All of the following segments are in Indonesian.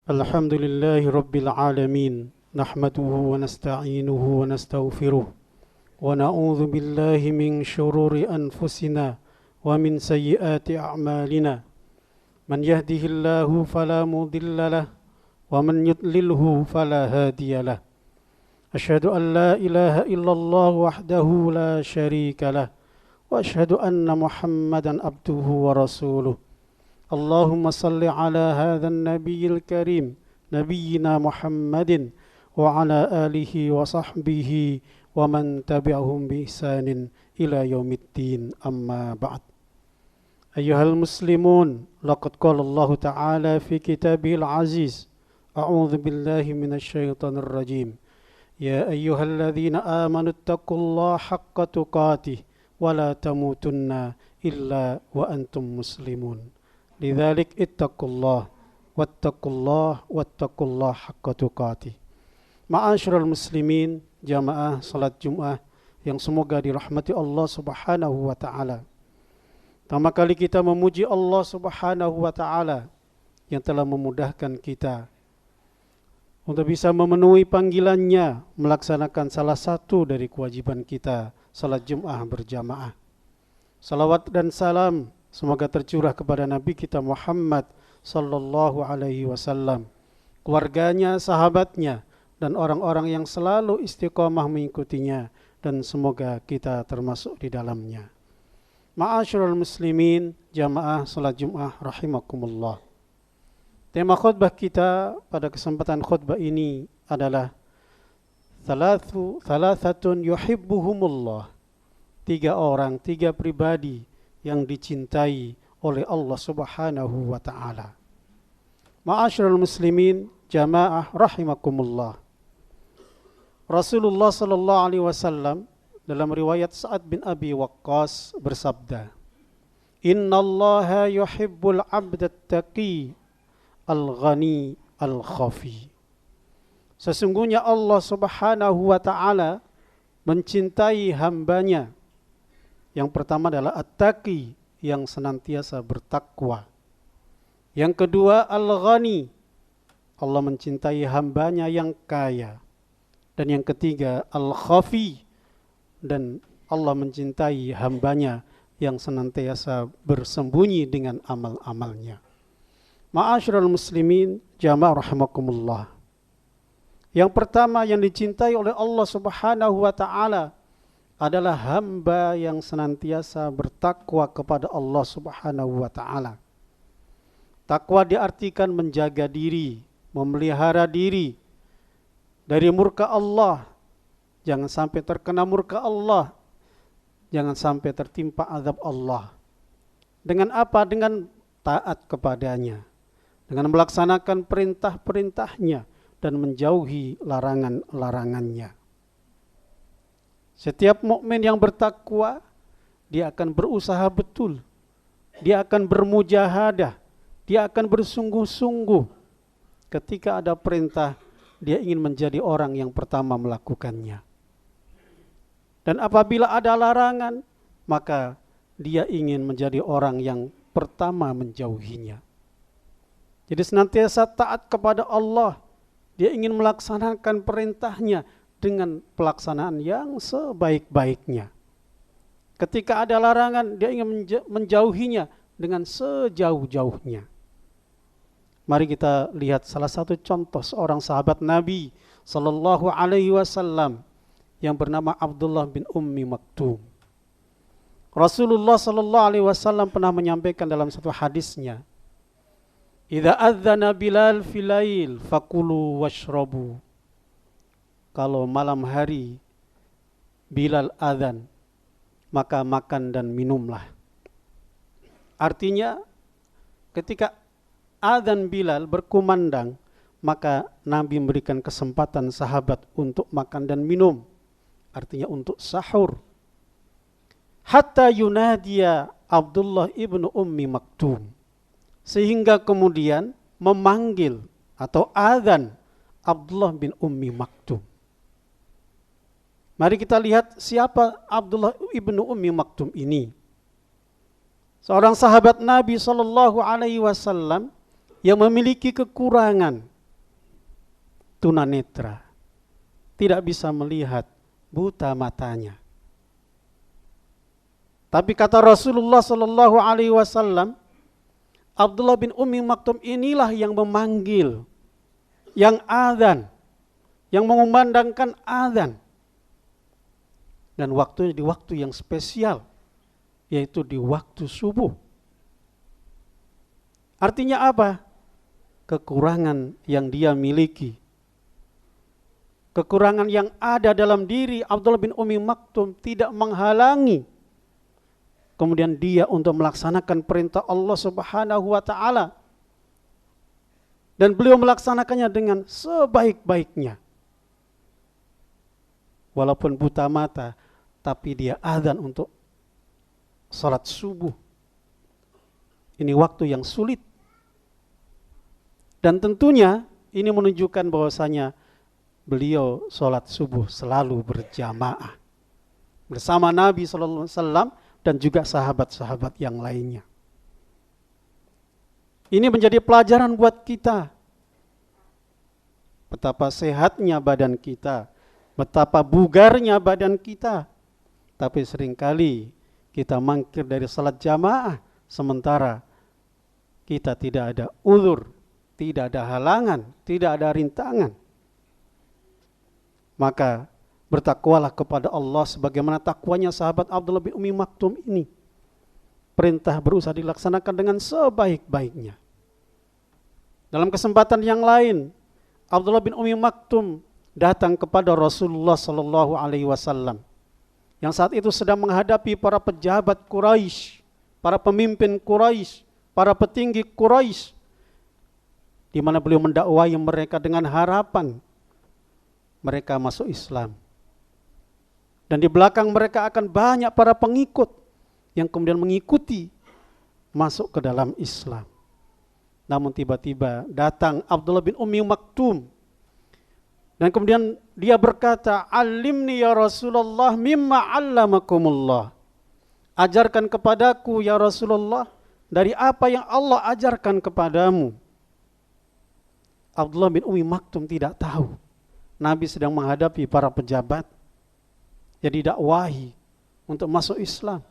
الحمد لله رب العالمين نحمده ونستعينه ونستغفره ونعوذ بالله من شرور أنفسنا ومن سيئات أعمالنا من يهده الله فلا مضل له ومن يضلله فلا هادي له أشهد أن لا إله إلا الله وحده لا شريك له وأشهد أن محمدا عبده ورسوله اللهم صل على هذا النبي الكريم نبينا محمد وعلى آله وصحبه ومن تبعهم بإحسان إلى يوم الدين أما بعد أيها المسلمون لقد قال الله تعالى في كتابه العزيز أعوذ بالله من الشيطان الرجيم يا أيها الذين آمنوا اتقوا الله حق تقاته ولا تموتن إلا وأنتم مسلمون لذلك اتقوا الله واتقوا الله حق تقاته. Ma'asyiral muslimin, jamaah salat Jumat yang semoga dirahmati Allah Subhanahu wa taala. Pertama kali kita memuji Allah Subhanahu wa taala yang telah memudahkan kita untuk bisa memenuhi panggilannya, melaksanakan salah satu dari kewajiban kita, salat Jumat berjamaah. Salawat dan salam semoga tercurah kepada Nabi kita Muhammad sallallahu alaihi wasallam, keluarganya, sahabatnya, dan orang-orang yang selalu istiqamah mengikutinya, dan semoga kita termasuk di dalamnya. Ma'asyiral muslimin, jamaah salat Jumat rahimakumullah. Tema khutbah kita pada kesempatan khutbah ini adalah thalathatun yuhibbuhumullah. Tiga orang, tiga pribadi yang dicintai oleh Allah Subhanahu wa taala. Ma'asyiral muslimin, jamaah rahimakumullah. Rasulullah sallallahu alaihi wasallam dalam riwayat Sa'ad bin Abi Waqqas bersabda, "Innallaha yuhibbul 'abdat taqi al-ghani al-khafi." Sesungguhnya Allah Subhanahu wa taala mencintai hambanya. Yang pertama adalah at-taqi, yang senantiasa bertakwa. Yang kedua al-ghani, Allah mencintai hambanya yang kaya. Dan yang ketiga al-khafi, dan Allah mencintai hambanya yang senantiasa bersembunyi dengan amal-amalnya. Ma'asyiral muslimin, jamaah rahimakumullah. Yang pertama yang dicintai oleh Allah Subhanahu wa taala adalah hamba yang senantiasa bertakwa kepada Allah Subhanahu wa taala. Takwa diartikan menjaga diri, memelihara diri dari murka Allah. Jangan sampai terkena murka Allah. Jangan sampai tertimpa azab Allah. Dengan apa? Dengan taat kepadanya. Dengan melaksanakan perintah-perintahnya dan menjauhi larangan-larangannya. Setiap mukmin yang bertakwa, dia akan berusaha betul. Dia akan bermujahadah. Dia akan bersungguh-sungguh. Ketika ada perintah, dia ingin menjadi orang yang pertama melakukannya. Dan apabila ada larangan, maka dia ingin menjadi orang yang pertama menjauhinya. Jadi senantiasa taat kepada Allah. Dia ingin melaksanakan perintahnya dengan pelaksanaan yang sebaik-baiknya. Ketika ada larangan, dia ingin menjauhinya dengan sejauh-jauhnya. Mari kita lihat salah satu contoh seorang sahabat Nabi sallallahu alaihi wasallam yang bernama Abdullah bin Ummi Maktum. Rasulullah sallallahu alaihi wasallam pernah menyampaikan dalam satu hadisnya, "Idza adzana Bilal fil lail fakulu washrabu." Kalau malam hari Bilal adzan, maka makan dan minumlah. Artinya ketika adzan Bilal berkumandang, maka Nabi memberikan kesempatan sahabat untuk makan dan minum. Artinya untuk sahur. Hatta yunadiya Abdullah ibnu Ummi Maktum. Sehingga kemudian memanggil atau adzan Abdullah bin Ummi Maktum. Mari kita lihat siapa Abdullah ibnu Ummi Maktum ini. Seorang sahabat Nabi sallallahu alaihi wasallam yang memiliki kekurangan tunanetra, tidak bisa melihat, buta matanya. Tapi kata Rasulullah sallallahu alaihi wasallam, Abdullah bin Ummi Maktum inilah yang memanggil, yang adzan, yang mengumandangkan adzan. Dan waktunya di waktu yang spesial, yaitu di waktu subuh. Artinya apa? Kekurangan yang dia miliki, kekurangan yang ada dalam diri Abdullah bin Ummi Maktum tidak menghalangi kemudian dia untuk melaksanakan perintah Allah Subhanahu wa taala. Dan beliau melaksanakannya dengan sebaik-baiknya. Walaupun buta mata, tapi dia adzan untuk salat subuh. Ini waktu yang sulit. Dan tentunya ini menunjukkan bahwasanya beliau salat subuh selalu berjamaah bersama Nabi sallallahu alaihi wasallam dan juga sahabat-sahabat yang lainnya. Ini menjadi pelajaran buat kita. Betapa sehatnya badan kita, betapa bugarnya badan kita. Tapi seringkali kita mangkir dari salat jamaah, sementara kita tidak ada uzur, tidak ada halangan, tidak ada rintangan. Maka bertakwalah kepada Allah sebagaimana takwanya sahabat Abdullah bin Ummi Maktum ini. Perintah berusaha dilaksanakan dengan sebaik-baiknya. Dalam kesempatan yang lain, Abdullah bin Ummi Maktum datang kepada Rasulullah sallallahu alaihi wasallam yang saat itu sedang menghadapi para pejabat Quraisy, para pemimpin Quraisy, para petinggi Quraisy, di mana beliau mendakwai mereka dengan harapan mereka masuk Islam. Dan di belakang mereka akan banyak para pengikut yang kemudian mengikuti masuk ke dalam Islam. Namun tiba-tiba datang Abdullah bin Ummi Maktum. Dan kemudian dia berkata, "Alimni ya Rasulullah mimma 'allamakumullah." Ajarkan kepadaku ya Rasulullah dari apa yang Allah ajarkan kepadamu. Abdullah bin Ummi Maktum tidak tahu Nabi sedang menghadapi para pejabat yang didakwahi untuk masuk Islam.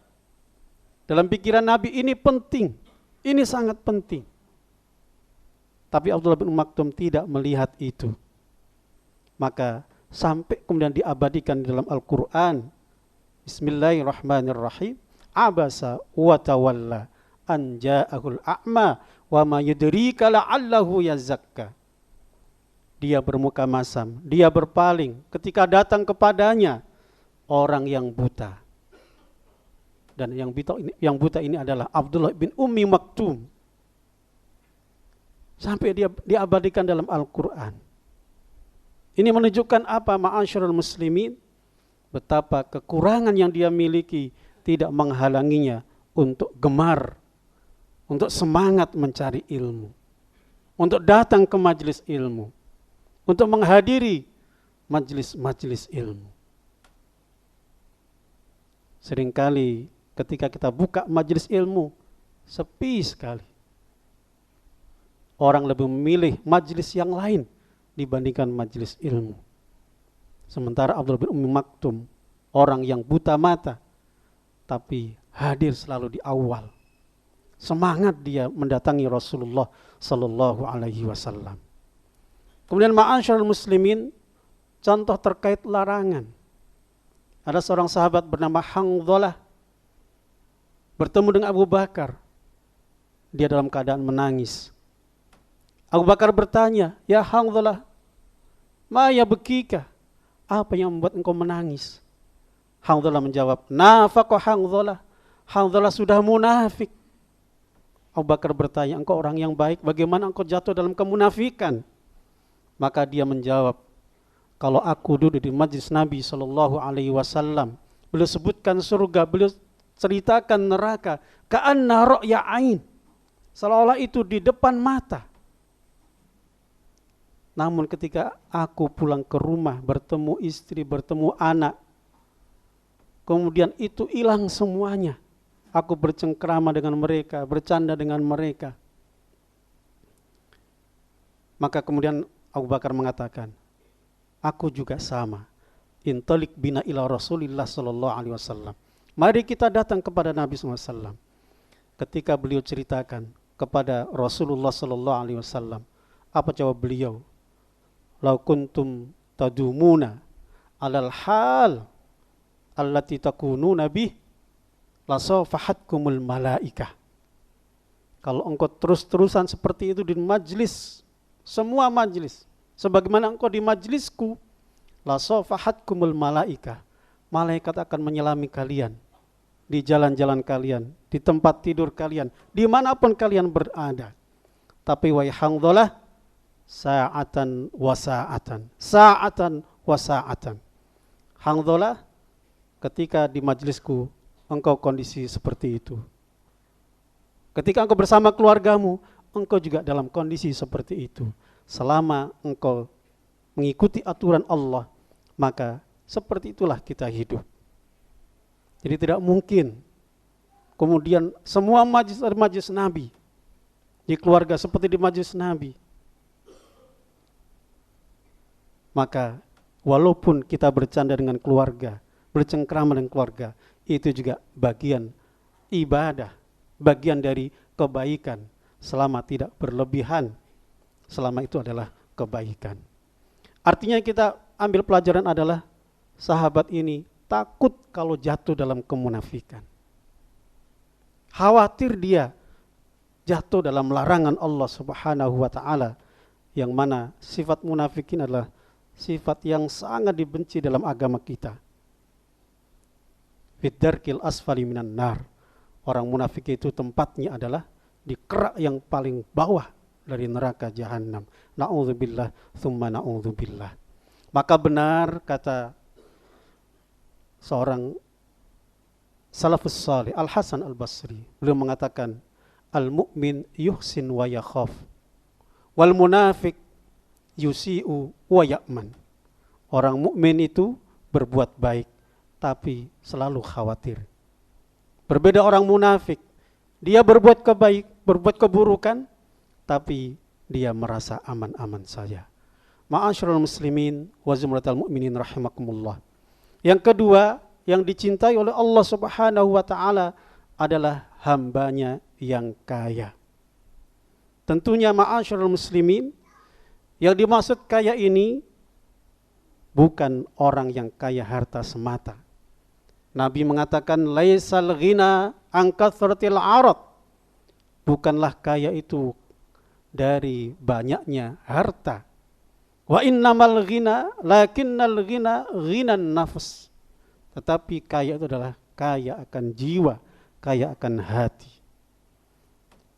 Dalam pikiran Nabi ini penting, ini sangat penting. Tapi Abdullah bin Maktum tidak melihat itu. Maka sampai kemudian diabadikan di dalam Al-Quran. Bismillahirrahmanirrahim. Abasa wa tawalla an ja'ahul a'ma wa ma yudrika la'allahu yazakka. Dia bermuka masam, dia berpaling ketika datang kepadanya orang yang buta. Dan yang buta ini adalah Abdullah bin Ummi Maktum. Sampai dia diabadikan dalam Al-Quran. Ini menunjukkan apa, ma'asyarul muslimin? Betapa kekurangan yang dia miliki tidak menghalanginya untuk gemar, untuk semangat mencari ilmu, untuk datang ke majelis ilmu, untuk menghadiri majelis-majelis ilmu. Seringkali ketika kita buka majelis ilmu, sepi sekali. Orang lebih memilih majelis yang lain dibandingkan majelis ilmu. Sementara Abdullah bin Ummi Maktum, orang yang buta mata, tapi hadir selalu di awal. Semangat dia mendatangi Rasulullah sallallahu alaihi wasallam. Kemudian ma'asyarul muslimin, contoh terkait larangan. Ada seorang sahabat bernama Hanzalah bertemu dengan Abu Bakar. Dia dalam keadaan menangis. Abu Bakar bertanya, "Ya Hanzalah, ma yabkika? Apa yang membuat engkau menangis?" Hanzalah menjawab, "Nafaqa Hanzalah. Hanzalah sudah munafik." Abu Bakar bertanya, "Engkau orang yang baik, bagaimana engkau jatuh dalam kemunafikan?" Maka dia menjawab, "Kalau aku duduk di majlis Nabi sallallahu alaihi wasallam, beliau sebutkan surga, beliau ceritakan neraka, ka'anna ra'ya ain, seolah-olah itu di depan mata. Namun ketika aku pulang ke rumah, bertemu istri, bertemu anak, kemudian itu hilang semuanya. Aku bercengkrama dengan mereka, bercanda dengan mereka." Maka kemudian Abu Bakar mengatakan, aku juga sama. Intalik bina ila Rasulillah sallallahu alaihi wasallam. Mari kita datang kepada Nabi SAW. Ketika beliau ceritakan kepada Rasulullah sallallahu alaihi wasallam, apa jawab beliau? Lau kuntum tadumuna alal hal allati takununa bih lasafahatkumul malaikah. Kalau engkau terus-terusan seperti itu di majlis, semua majlis, sebagaimana engkau di majlisku, lasafahatkumul malaikah, malaikat akan menyelami kalian di jalan-jalan kalian, di tempat tidur kalian, dimanapun kalian berada. Tapi wahai Hanzalah, sa'atan wa sa'atan, sa'atan wa sa'atan. Hanzalah, ketika di majlisku engkau kondisi seperti itu. Ketika engkau bersama keluargamu, engkau juga dalam kondisi seperti itu. Selama engkau mengikuti aturan Allah, maka seperti itulah kita hidup. Jadi tidak mungkin kemudian semua majlis Nabi di keluarga seperti di majlis Nabi. Maka walaupun kita bercanda dengan keluarga, bercengkrama dengan keluarga, itu juga bagian ibadah, bagian dari kebaikan, selama tidak berlebihan, selama itu adalah kebaikan. Artinya kita ambil pelajaran adalah sahabat ini takut kalau jatuh dalam kemunafikan. Khawatir dia jatuh dalam larangan Allah Subhanahu wa taala, yang mana sifat munafikin adalah sifat yang sangat dibenci dalam agama kita. Fiddarkil asfali minan nar. Orang munafik itu tempatnya adalah di kerak yang paling bawah dari neraka jahanam. Na'udzubillah tsumma na'udzubillah. Maka benar kata seorang salafus salih, Al-Hasan Al-Basri, beliau mengatakan, al-mu'min yuhsin wa yakhaf, wal munafik yusi'u wa ya'man. Orang mukmin itu berbuat baik tapi selalu khawatir. Berbeda orang munafik, dia berbuat berbuat keburukan, tapi dia merasa aman-aman saja. Ma'asyiral muslimin wa zumratal mu'minin rahimakumullah. Yang kedua, yang dicintai oleh Allah Subhanahu wa taala adalah hambanya yang kaya. Tentunya ma'asyiral muslimin, yang dimaksud kaya ini bukan orang yang kaya harta semata. Nabi mengatakan laisal ghina an kathratil arad. Bukanlah kaya itu dari banyaknya harta. Wa innamal ghina lakinnal ghina ghinan nafs. Tetapi kaya itu adalah kaya akan jiwa, kaya akan hati.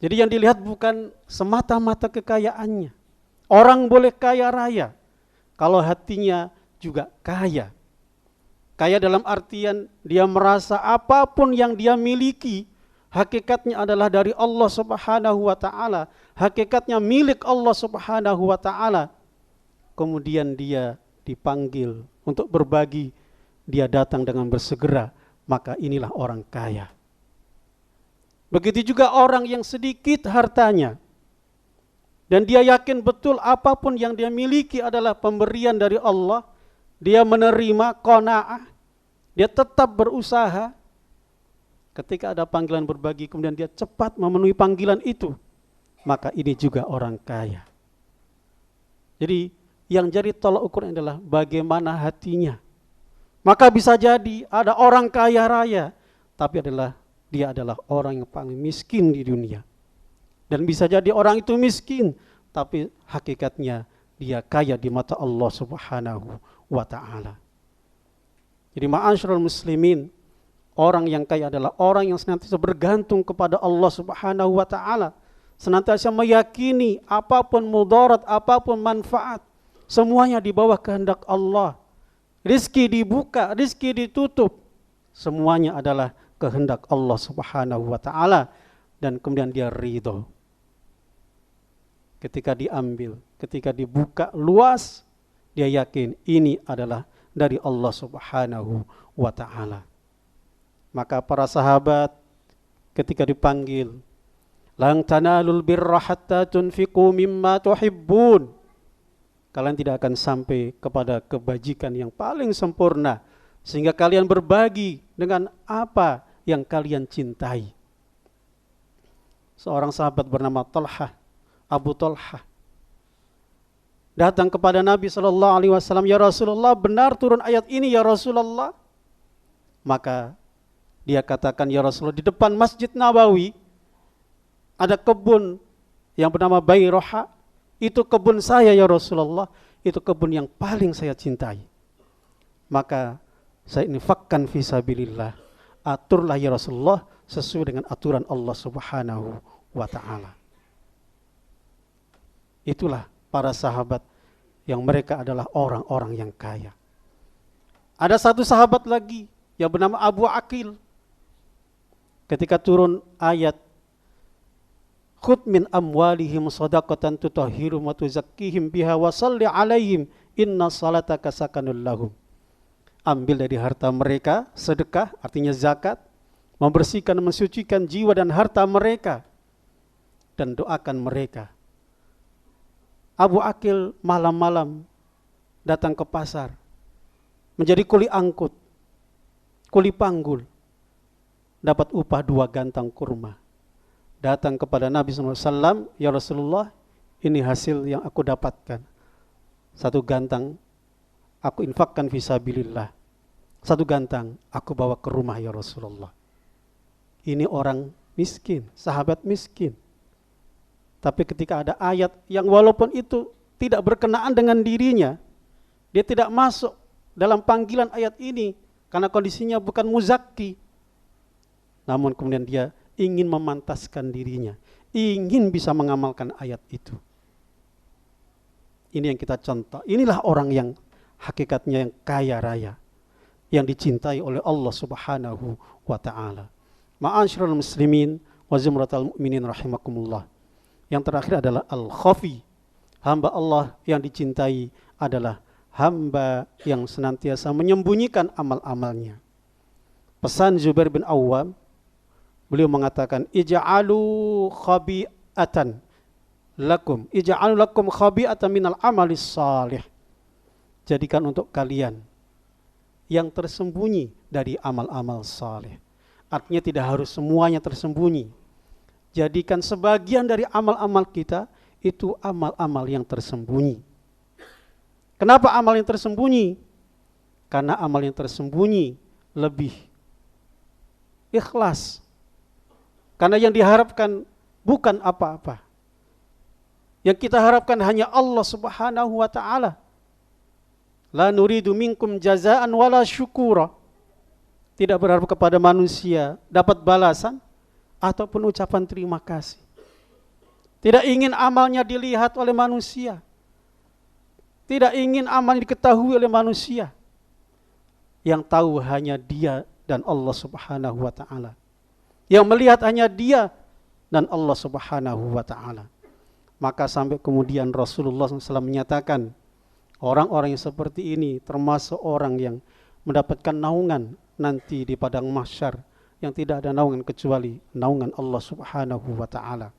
Jadi yang dilihat bukan semata-mata kekayaannya. Orang boleh kaya raya kalau hatinya juga kaya. Kaya dalam artian dia merasa apapun yang dia miliki hakikatnya adalah dari Allah Subhanahu wa taala, hakikatnya milik Allah Subhanahu wa taala. Kemudian dia dipanggil untuk berbagi, dia datang dengan bersegera, maka inilah orang kaya. Begitu juga orang yang sedikit hartanya dan dia yakin betul apapun yang dia miliki adalah pemberian dari Allah, dia menerima qanaah, dia tetap berusaha. Ketika ada panggilan berbagi kemudian dia cepat memenuhi panggilan itu, maka ini juga orang kaya. Jadi yang jadi tolak ukur adalah bagaimana hatinya. Maka bisa jadi ada orang kaya raya, tapi dia adalah orang yang paling miskin di dunia. Dan bisa jadi orang itu miskin, tapi hakikatnya dia kaya di mata Allah Subhanahu wa ta'ala. Jadi ma'asyiral muslimin, orang yang kaya adalah orang yang senantiasa bergantung kepada Allah Subhanahu wa ta'ala, senantiasa meyakini apapun mudarat, apapun manfaat, semuanya di bawah kehendak Allah. Rizki dibuka, rizki ditutup, semuanya adalah kehendak Allah Subhanahu wa ta'ala, dan kemudian dia ridho. Ketika diambil, ketika dibuka luas, dia yakin ini adalah dari Allah Subhanahu wa ta'ala. Maka para sahabat ketika dipanggil, lan tanalul birra hatta tunfiqu mimma tuhibbun, kalian tidak akan sampai kepada kebajikan yang paling sempurna, sehingga kalian berbagi dengan apa yang kalian cintai. Seorang sahabat bernama Talhah, Abu Talhah, datang kepada Nabi SAW, ya Rasulullah, benar turun ayat ini ya Rasulullah? Maka dia katakan, ya Rasulullah, di depan Masjid Nabawi ada kebun yang bernama Bayroha. Itu kebun saya ya Rasulullah, itu kebun yang paling saya cintai. Maka saya infakkan fisabilillah, aturlah ya Rasulullah sesuai dengan aturan Allah Subhanahu wa ta'ala. Itulah para sahabat yang mereka adalah orang-orang yang kaya. Ada satu sahabat lagi yang bernama Abu Aqil. Ketika turun ayat khudh min amwalihim shadaqatan tutahhiruhum wa tuzakkihim biha wa shalli 'alaihim inna salataka sakanul lahum. Ambil dari harta mereka sedekah, artinya zakat, membersihkan, mensucikan jiwa dan harta mereka, dan doakan mereka. Abu Aqil malam-malam datang ke pasar, menjadi kuli angkut, kuli panggul, dapat upah 2 gantang kurma. Datang kepada Nabi SAW, ya Rasulullah, ini hasil yang aku dapatkan. 1 gantang aku infakkan fisabilillah, 1 gantang aku bawa ke rumah ya Rasulullah. Ini orang miskin, sahabat miskin. Tapi ketika ada ayat yang walaupun itu tidak berkenaan dengan dirinya, dia tidak masuk dalam panggilan ayat ini karena kondisinya bukan muzakki. Namun kemudian dia ingin memantaskan dirinya, ingin bisa mengamalkan ayat itu. Ini yang kita contoh. Inilah orang yang hakikatnya yang kaya raya, yang dicintai oleh Allah Subhanahu wa ta'ala. Ma'asyiral muslimin wa zumratal mu'minin rahimakumullah. Yang terakhir adalah al-khafi. Hamba Allah yang dicintai adalah hamba yang senantiasa menyembunyikan amal-amalnya. Pesan Zubair bin Awwam, beliau mengatakan, ij'alu khabi'atan lakum, ij'alu lakum khabi'atan minal amalis salih. Jadikan untuk kalian yang tersembunyi dari amal-amal saleh. Artinya tidak harus semuanya tersembunyi. Jadikan sebagian dari amal-amal kita itu amal-amal yang tersembunyi. Kenapa amal yang tersembunyi? Karena amal yang tersembunyi lebih ikhlas. Karena yang diharapkan bukan apa-apa. Yang kita harapkan hanya Allah Subhanahu wa ta'ala. La nuridu minkum jazaan wala syukura. Tidak berharap kepada manusia dapat balasan ataupun ucapan terima kasih. Tidak ingin amalnya dilihat oleh manusia. Tidak ingin amal diketahui oleh manusia. Yang tahu hanya Dia dan Allah Subhanahu wa ta'ala. Yang melihat hanya Dia dan Allah Subhanahu wa ta'ala. Maka sampai kemudian Rasulullah SAW menyatakan, orang-orang yang seperti ini termasuk orang yang mendapatkan naungan nanti di padang mahsyar, yang tidak ada naungan kecuali naungan Allah Subhanahu wa ta'ala.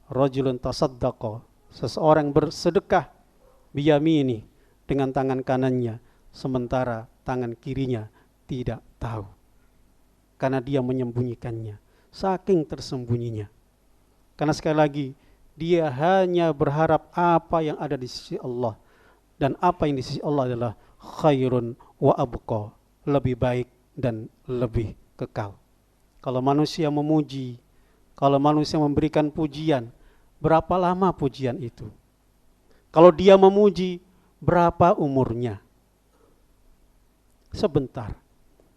Rajulun tasaddaqa, seseorang bersedekah biyamini, dengan tangan kanannya, sementara tangan kirinya tidak tahu. Karena dia menyembunyikannya, saking tersembunyinya. Karena sekali lagi, dia hanya berharap apa yang ada di sisi Allah. Dan apa yang di sisi Allah adalah khairun wa abqa, lebih baik dan lebih kekal. Kalau manusia memuji, kalau manusia memberikan pujian, berapa lama pujian itu? Kalau dia memuji, berapa umurnya? Sebentar.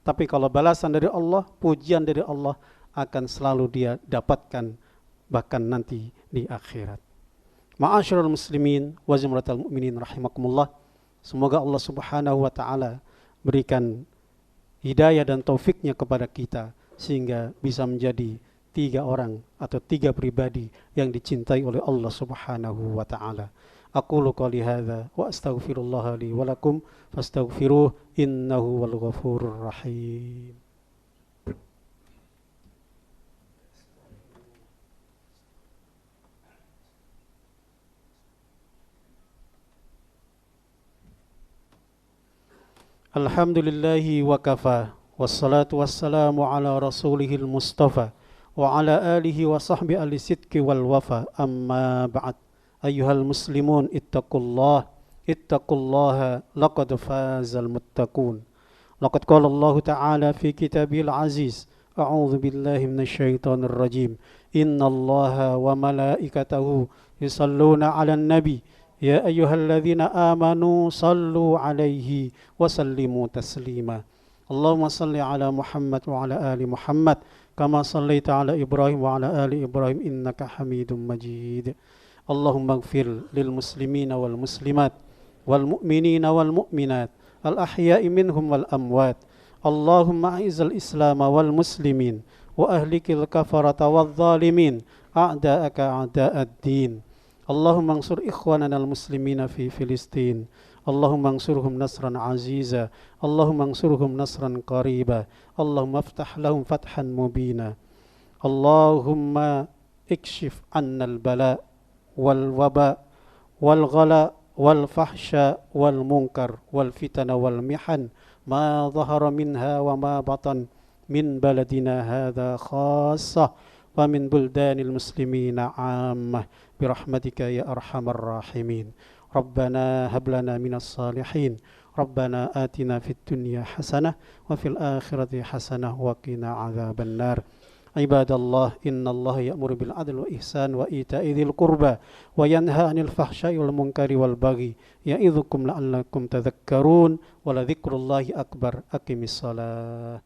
Tapi kalau balasan dari Allah, pujian dari Allah akan selalu dia dapatkan, bahkan nanti di akhirat. Ma'asyiral muslimin wa zumratal mu'minin rahimakumullah. Semoga Allah Subhanahu wa ta'ala berikan hidayah dan taufiknya kepada kita, sehingga bisa menjadi 3 orang atau 3 pribadi yang dicintai oleh Allah Subhanahu wa ta'ala. Aqulu qouli hadza wa astaghfirullah li wa lakum fastaghfiruh innahu wal ghafurur rahim. Alhamdulillahi wa kafa. Wassalatu wassalamu ala rasulihil mustafa. Wa ala alihi wa sahbihi al-sidqi wal wafa. Amma ba'd. Ayyuhal muslimun ittaqullaha laqad fazal muttaqun. Laqad qala Allah Ta'ala fi kitabil aziz. A'udzu billahi minasyaitonir rajim. Innallaha wa malaikatahu yusalluna 'alan nabi. Ya ayyuhalladzina amanu sallu 'alaihi wa sallimu taslima. Allahumma salli 'ala Muhammad wa 'ala ali Muhammad kama sallaita 'ala Ibrahim wa 'ala ali Ibrahim innaka Hamidum Majid. Allahumma ighfir lil muslimina wal muslimat wal mu'minina wal mu'minat al ahya'i minhum wal amwat. Allahumma a'izzal Islam wal muslimin wa ahlikil kafarata wal zalimin a'da'aka a'da'ad din. Allahumma ansur ikhwanana al-muslimina fi Filistin. Allahumma ansurhum nasran aziza. Allahumma ansurhum nasran qariba. Allahumma aftah lahum fathan mubina. Allahumma ikshif anna al-bala wal waba wal ghala wal fahsya wal munkar wal fitana wal mihan ma zahara minha wa ma batan min baladina hadha khassah wa min buldanil muslimina 'ammah birahmatika ya arhamar rahimin. Rabbana hab lana minas salihin. Rabbana atina fid dunya hasanah wa fil akhirati hasanah wa qina adzabannar. Ibadallah, innallaha ya'muru bil adli wa ihsan wa ita'i dzil qurba wa yanha 'anil fahsya'i wal munkari wal baghi ya'idzukum la'allakum tadhakkarun wa la dzikrullahi akbar. Aqimis shalah.